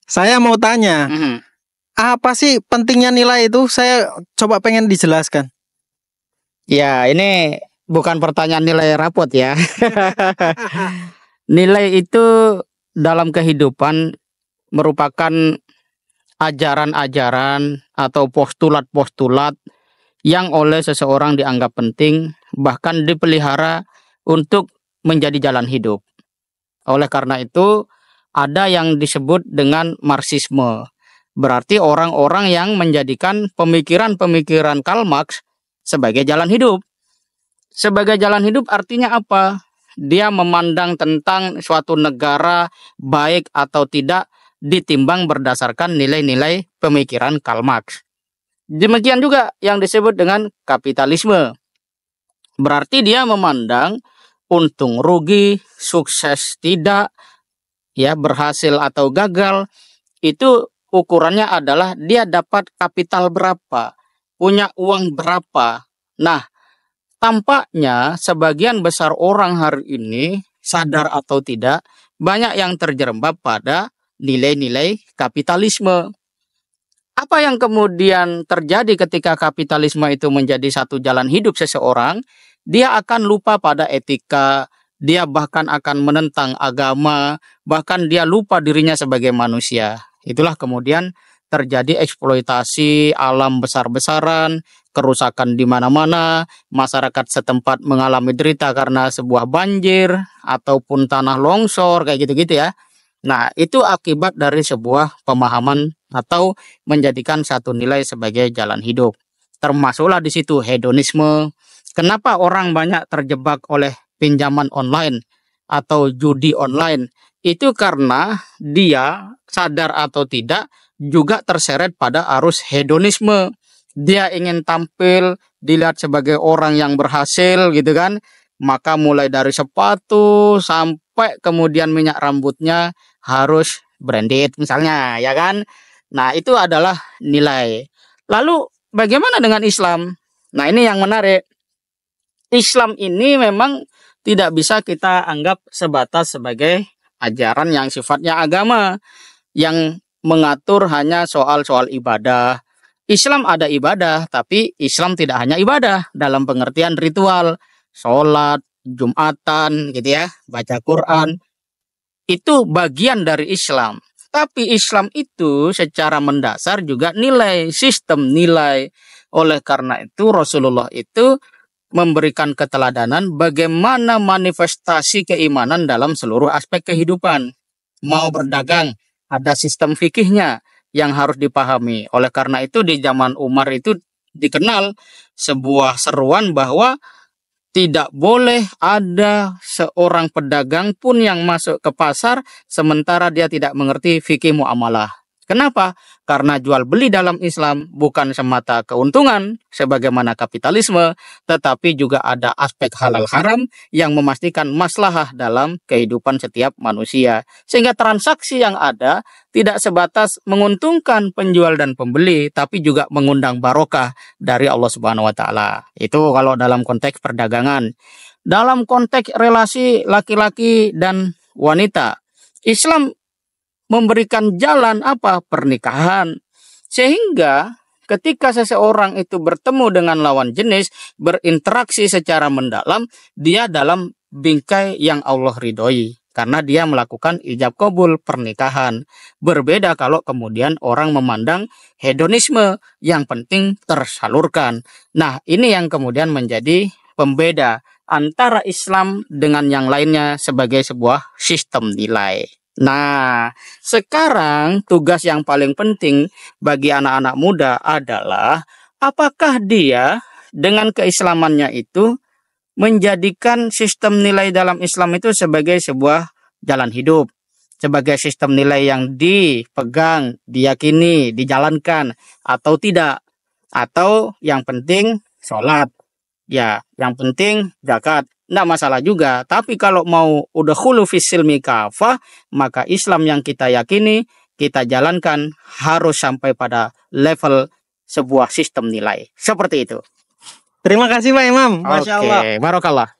Saya mau tanya, apa sih pentingnya nilai itu? Saya coba pengen dijelaskan. Ya, ini bukan pertanyaan nilai rapot ya. Nilai itu dalam kehidupan merupakan ajaran-ajaran atau postulat-postulat yang oleh seseorang dianggap penting, bahkan dipelihara untuk menjadi jalan hidup. Oleh karena itu, ada yang disebut dengan Marxisme. Berarti orang-orang yang menjadikan pemikiran-pemikiran Karl Marx sebagai jalan hidup. Sebagai jalan hidup artinya apa? Dia memandang tentang suatu negara baik atau tidak ditimbang berdasarkan nilai-nilai pemikiran Karl Marx. Demikian juga yang disebut dengan kapitalisme. Berarti dia memandang untung rugi, sukses tidak, ya berhasil atau gagal, itu ukurannya adalah dia dapat kapital berapa, punya uang berapa. Nah, tampaknya sebagian besar orang hari ini, sadar atau tidak, banyak yang terjerembab pada nilai-nilai kapitalisme. Apa yang kemudian terjadi ketika kapitalisme itu menjadi satu jalan hidup seseorang? Dia akan lupa pada etika, dia bahkan akan menentang agama, bahkan dia lupa dirinya sebagai manusia. Itulah kemudian terjadi eksploitasi alam besar-besaran, kerusakan di mana-mana, masyarakat setempat mengalami derita karena sebuah banjir ataupun tanah longsor kayak gitu-gitu ya. Nah, itu akibat dari sebuah pemahaman atau menjadikan satu nilai sebagai jalan hidup. Termasuklah di situ hedonisme. Kenapa orang banyak terjebak oleh pinjaman online atau judi online? Itu karena dia sadar atau tidak juga terseret pada arus hedonisme. Dia ingin tampil, dilihat sebagai orang yang berhasil gitu kan. Maka mulai dari sepatu sampai kemudian minyak rambutnya harus branded misalnya, ya kan? Nah, itu adalah nilai. Lalu bagaimana dengan Islam? Nah, ini yang menarik. Islam ini memang tidak bisa kita anggap sebatas sebagai ajaran yang sifatnya agama, yang mengatur hanya soal-soal ibadah. Islam ada ibadah, tapi Islam tidak hanya ibadah dalam pengertian ritual, sholat, Jumatan, gitu ya, baca Quran. Itu bagian dari Islam. Tapi Islam itu secara mendasar juga nilai, sistem nilai. Oleh karena itu Rasulullah itu memberikan keteladanan bagaimana manifestasi keimanan dalam seluruh aspek kehidupan. Mau berdagang, ada sistem fikihnya yang harus dipahami. Oleh karena itu di zaman Umar itu dikenal sebuah seruan bahwa tidak boleh ada seorang pedagang pun yang masuk ke pasar sementara dia tidak mengerti fikih muamalah. Kenapa? Karena jual beli dalam Islam bukan semata keuntungan sebagaimana kapitalisme, tetapi juga ada aspek halal haram yang memastikan maslahah dalam kehidupan setiap manusia. Sehingga transaksi yang ada tidak sebatas menguntungkan penjual dan pembeli, tapi juga mengundang barokah dari Allah Subhanahu wa taala. Itu kalau dalam konteks perdagangan. Dalam konteks relasi laki-laki dan wanita, Islam memberikan jalan apa? Pernikahan. Sehingga ketika seseorang itu bertemu dengan lawan jenis, berinteraksi secara mendalam, dia dalam bingkai yang Allah ridhoi. Karena dia melakukan ijab kabul pernikahan. Berbeda kalau kemudian orang memandang hedonisme, yang penting tersalurkan. Nah, ini yang kemudian menjadi pembeda antara Islam dengan yang lainnya sebagai sebuah sistem nilai. Nah, sekarang tugas yang paling penting bagi anak-anak muda adalah apakah dia dengan keislamannya itu menjadikan sistem nilai dalam Islam itu sebagai sebuah jalan hidup, sebagai sistem nilai yang dipegang, diyakini, dijalankan atau tidak. Atau yang penting sholat, ya yang penting zakat. Nggak masalah juga, tapi kalau mau udah khulu fis silmi kafah, maka Islam yang kita yakini, kita jalankan harus sampai pada level sebuah sistem nilai. Seperti itu. Terima kasih Pak Imam. Masya Allah. Oke, barokallah.